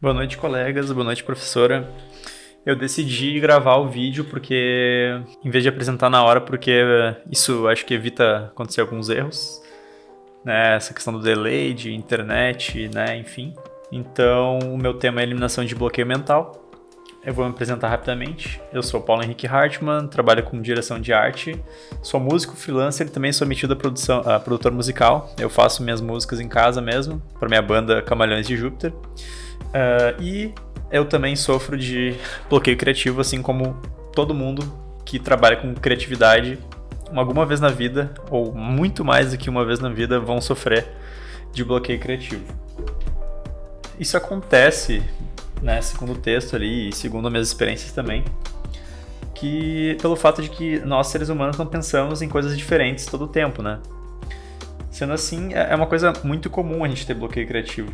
Boa noite, colegas. Boa noite, professora. Eu decidi gravar o vídeo porque, em vez de apresentar na hora, porque isso acho que evita acontecer alguns erros, né? Essa questão do delay, de internet, né? Enfim. Então, o meu tema é eliminação de bloqueio mental. Eu vou me apresentar rapidamente. Eu sou Paulo Henrique Hartmann, trabalho com direção de arte, sou músico, freelancer e também sou metido a produtor musical. Eu faço minhas músicas em casa mesmo, para minha banda Camalhões de Júpiter. E eu também sofro de bloqueio criativo, assim como todo mundo que trabalha com criatividade alguma vez na vida, ou muito mais do que uma vez na vida, vão sofrer de bloqueio criativo. Isso acontece, né, segundo o texto ali e segundo as minhas experiências também, que pelo fato de que nós seres humanos não pensamos em coisas diferentes todo o tempo, né? Sendo assim, é uma coisa muito comum a gente ter bloqueio criativo.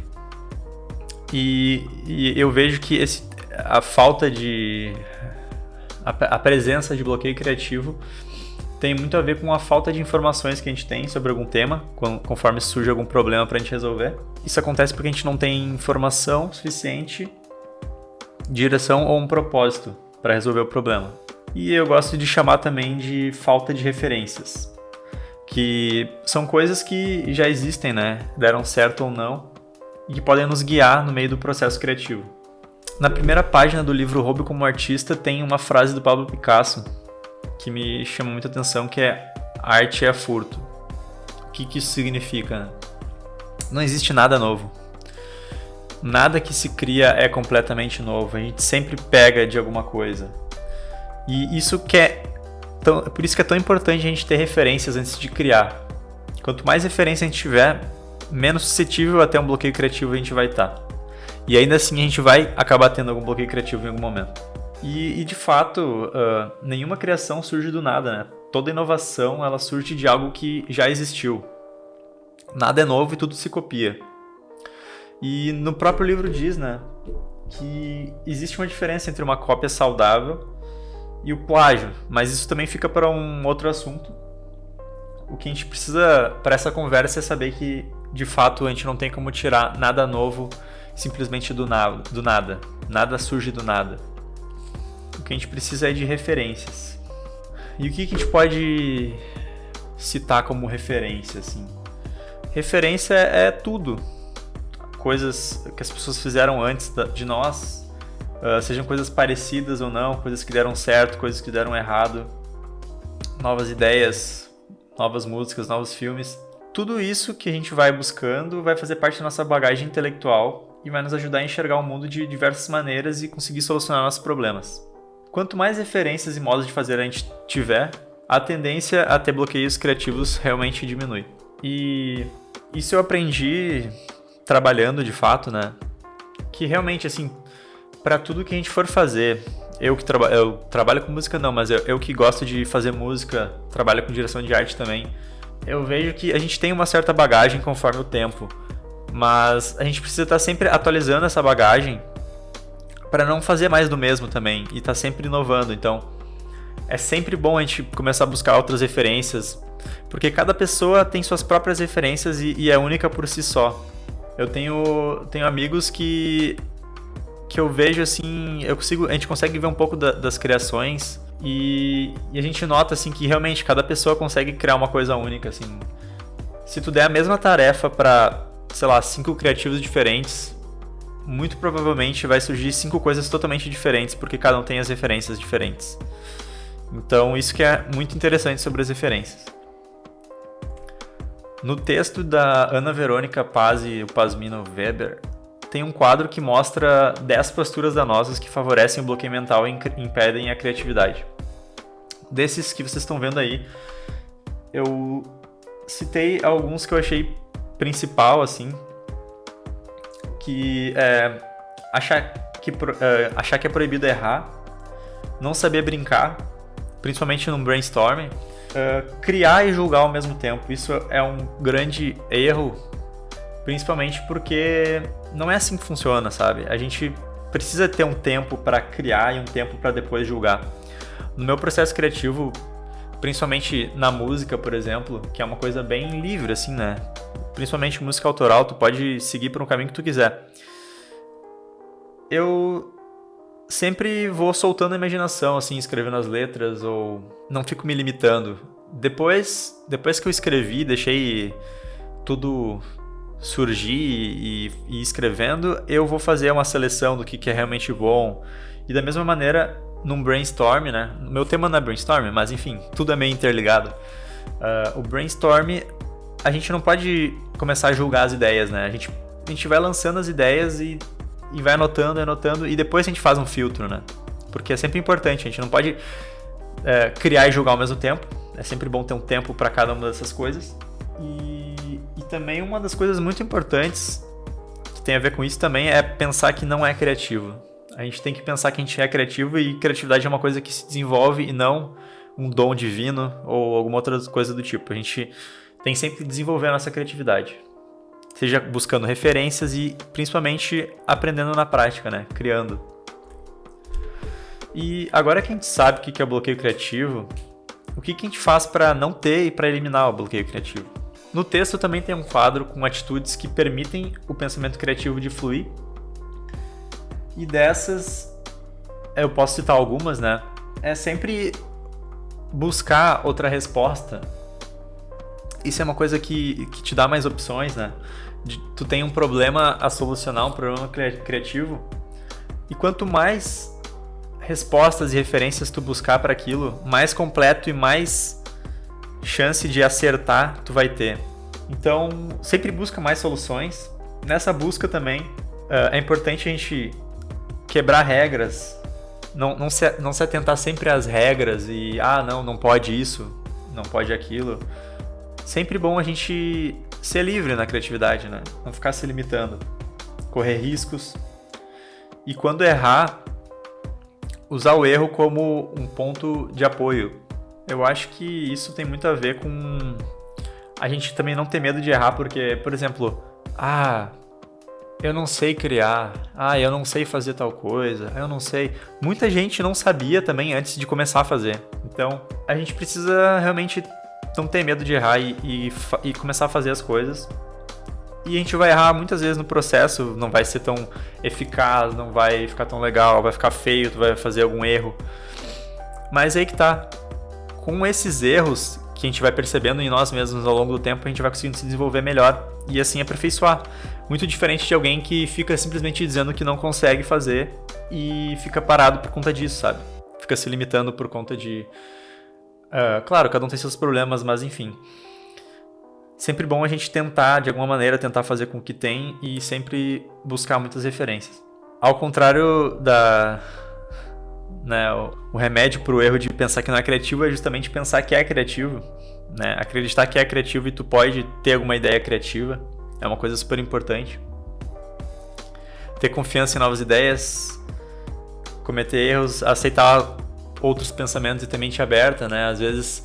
E eu vejo que a presença de bloqueio criativo tem muito a ver com a falta de informações que a gente tem sobre algum tema, conforme surge algum problema para a gente resolver. Isso acontece porque a gente não tem informação suficiente, direção ou um propósito para resolver o problema. E eu gosto de chamar também de falta de referências, que são coisas que já existem, né? Deram certo ou não, e que podem nos guiar no meio do processo criativo. Na primeira página do livro Roube como Artista tem uma frase do Pablo Picasso que me chama muita atenção, que é: arte é furto. O que isso significa? Não existe nada novo. Nada que se cria é completamente novo. A gente sempre pega de alguma coisa. E isso por isso que é tão importante a gente ter referências antes de criar. Quanto mais referência a gente tiver, menos suscetível a ter um bloqueio criativo a gente vai estar. E ainda assim a gente vai acabar tendo algum bloqueio criativo em algum momento. E de fato, nenhuma criação surge do nada, né? Toda inovação ela surge de algo que já existiu. Nada é novo e tudo se copia. E no próprio livro diz, né, que existe uma diferença entre uma cópia saudável e o plágio, mas isso também fica para um outro assunto. O que a gente precisa para essa conversa é saber que, de fato, a gente não tem como tirar nada novo simplesmente do nada. Nada surge do nada. O que a gente precisa é de referências. E o que a gente pode citar como referência, assim? Referência é tudo. Coisas que as pessoas fizeram antes de nós, sejam coisas parecidas ou não, coisas que deram certo, coisas que deram errado, novas ideias, novas músicas, novos filmes. Tudo isso que a gente vai buscando vai fazer parte da nossa bagagem intelectual e vai nos ajudar a enxergar o mundo de diversas maneiras e conseguir solucionar nossos problemas. Quanto mais referências e modos de fazer a gente tiver, a tendência a ter bloqueios criativos realmente diminui. E isso eu aprendi trabalhando de fato, né? Que realmente, assim, para tudo que a gente for fazer, eu trabalho com música não, mas eu que gosto de fazer música, trabalho com direção de arte também, eu vejo que a gente tem uma certa bagagem conforme o tempo, mas a gente precisa estar sempre atualizando essa bagagem para não fazer mais do mesmo também e estar sempre inovando. Então, é sempre bom a gente começar a buscar outras referências, porque cada pessoa tem suas próprias referências e é única por si só. Eu tenho amigos que eu vejo assim, a gente consegue ver um pouco das criações e a gente nota assim que realmente cada pessoa consegue criar uma coisa única, assim. Se tu der a mesma tarefa para, sei lá, 5 criativos diferentes, muito provavelmente vai surgir 5 coisas totalmente diferentes, porque cada um tem as referências diferentes. Então isso que é muito interessante sobre as referências. No texto da Ana Verônica Paz e o Pasmino Weber, tem um quadro que mostra 10 posturas danosas que favorecem o bloqueio mental e impedem a criatividade. Desses que vocês estão vendo aí, eu citei alguns que eu achei principal, assim, que é achar que é proibido errar, não saber brincar, principalmente num brainstorming, criar e julgar ao mesmo tempo. Isso é um grande erro, principalmente porque não é assim que funciona, sabe? A gente precisa ter um tempo para criar e um tempo para depois julgar. No meu processo criativo, principalmente na música, por exemplo, que é uma coisa bem livre, assim, né? Principalmente música autoral, tu pode seguir por um caminho que tu quiser. eu sempre vou soltando a imaginação, assim, escrevendo as letras, ou não fico me limitando. Depois que eu escrevi, deixei tudo surgir e escrevendo, eu vou fazer uma seleção do que é realmente bom. E da mesma maneira, num brainstorm, né? O meu tema não é brainstorm, mas enfim, tudo é meio interligado. O brainstorm, a gente não pode começar a julgar as ideias, né? A gente vai lançando as ideias e vai anotando, e depois a gente faz um filtro, né? Porque é sempre importante, a gente não pode criar e julgar ao mesmo tempo. É sempre bom ter um tempo para cada uma dessas coisas. E também uma das coisas muito importantes que tem a ver com isso também é pensar que não é criativo. A gente tem que pensar que a gente é criativo, e criatividade é uma coisa que se desenvolve e não um dom divino ou alguma outra coisa do tipo. A gente tem sempre que desenvolver a nossa criatividade. Seja buscando referências e principalmente aprendendo na prática, né? Criando. E agora que a gente sabe o que é o bloqueio criativo, o que a gente faz para não ter e para eliminar o bloqueio criativo? No texto também tem um quadro com atitudes que permitem o pensamento criativo de fluir. E dessas, eu posso citar algumas, né? É sempre buscar outra resposta. Isso é uma coisa que te dá mais opções, né? Tu tem um problema a solucionar, um problema criativo, e quanto mais respostas e referências tu buscar para aquilo, mais completo e mais chance de acertar tu vai ter. Então, sempre busca mais soluções. Nessa busca também, é importante a gente quebrar regras, não se atentar sempre às regras e, não pode isso, não pode aquilo. Sempre bom a gente ser livre na criatividade, né? Não ficar se limitando, correr riscos. E quando errar, usar o erro como um ponto de apoio. Eu acho que isso tem muito a ver com a gente também não ter medo de errar, porque, por exemplo, eu não sei criar, eu não sei fazer tal coisa, eu não sei. Muita gente não sabia também antes de começar a fazer. Então, a gente precisa realmente não ter medo de errar e começar a fazer as coisas. E a gente vai errar muitas vezes no processo, não vai ser tão eficaz, não vai ficar tão legal, vai ficar feio, tu vai fazer algum erro. Mas aí que tá. Com esses erros que a gente vai percebendo em nós mesmos ao longo do tempo, a gente vai conseguindo se desenvolver melhor e assim aperfeiçoar. Muito diferente de alguém que fica simplesmente dizendo que não consegue fazer e fica parado por conta disso, sabe? Fica se limitando por conta de... claro, cada um tem seus problemas, mas enfim. Sempre bom a gente tentar, de alguma maneira, tentar fazer com o que tem e sempre buscar muitas referências. Ao contrário o remédio para o erro de pensar que não é criativo é justamente pensar que é criativo, né? Acreditar que é criativo e tu pode ter alguma ideia criativa é uma coisa super importante. Ter confiança em novas ideias, cometer erros, aceitar outros pensamentos e ter mente aberta, né? Às vezes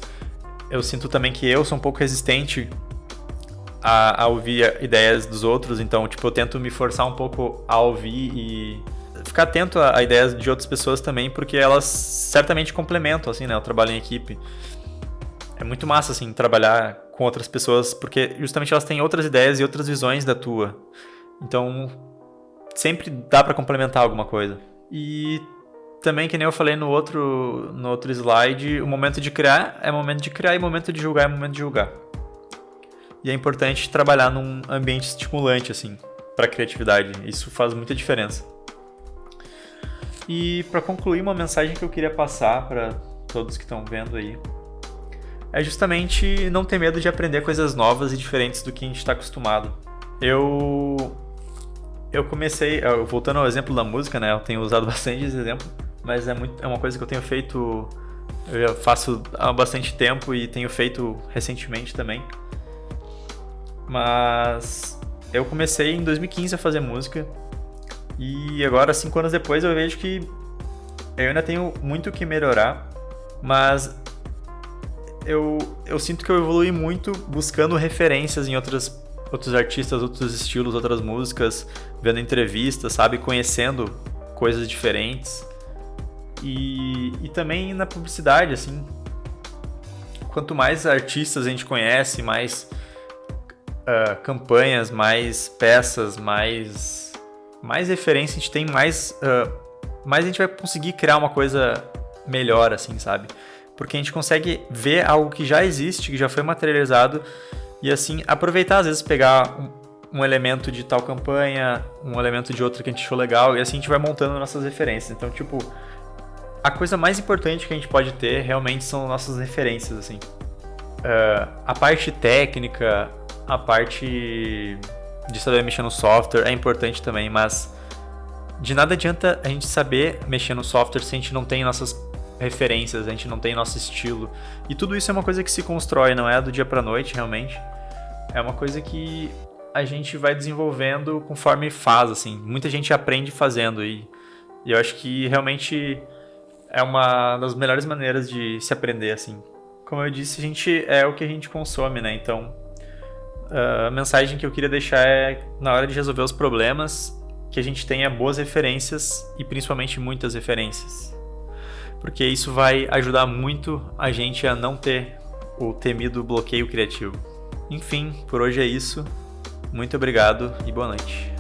eu sinto também que eu sou um pouco resistente a ouvir ideias dos outros, então eu tento me forçar um pouco a ouvir e ficar atento a ideias de outras pessoas também, porque elas certamente complementam, assim, né, o trabalho em equipe. É muito massa, assim, trabalhar com outras pessoas, porque justamente elas têm outras ideias e outras visões da tua. Então, sempre dá pra complementar alguma coisa. E também, que nem eu falei no outro slide, o momento de criar é momento de criar e o momento de julgar é momento de julgar. E é importante trabalhar num ambiente estimulante, assim, pra criatividade. Isso faz muita diferença. E para concluir, uma mensagem que eu queria passar para todos que estão vendo aí é justamente não ter medo de aprender coisas novas e diferentes do que a gente está acostumado. Eu comecei, voltando ao exemplo da música, né? Eu tenho usado bastante esse exemplo, mas é uma coisa que eu tenho feito, eu já faço há bastante tempo e tenho feito recentemente também. Mas eu comecei em 2015 a fazer música. E agora, 5 anos depois, eu vejo que eu ainda tenho muito o que melhorar, mas eu sinto que eu evolui muito buscando referências em outros artistas, outros estilos, outras músicas, vendo entrevistas, sabe? Conhecendo coisas diferentes. E também na publicidade, assim. Quanto mais artistas a gente conhece, mais campanhas, mais peças, mais mais referência a gente tem, mais a gente vai conseguir criar uma coisa melhor, assim, sabe? Porque a gente consegue ver algo que já existe, que já foi materializado, e assim, aproveitar, às vezes, pegar um elemento de tal campanha, um elemento de outra que a gente achou legal, e assim a gente vai montando nossas referências. Então, tipo, a coisa mais importante que a gente pode ter realmente são nossas referências, assim. A parte técnica, a parte de saber mexer no software é importante também, mas de nada adianta a gente saber mexer no software se a gente não tem nossas referências, a gente não tem nosso estilo. E tudo isso é uma coisa que se constrói, não é do dia pra noite, realmente. É uma coisa que a gente vai desenvolvendo conforme faz, assim. Muita gente aprende fazendo e eu acho que realmente é uma das melhores maneiras de se aprender, assim. Como eu disse, a gente é o que a gente consome, né? Então, a mensagem que eu queria deixar é, na hora de resolver os problemas, que a gente tenha boas referências e principalmente muitas referências. Porque isso vai ajudar muito a gente a não ter o temido bloqueio criativo. Enfim, por hoje é isso. Muito obrigado e boa noite.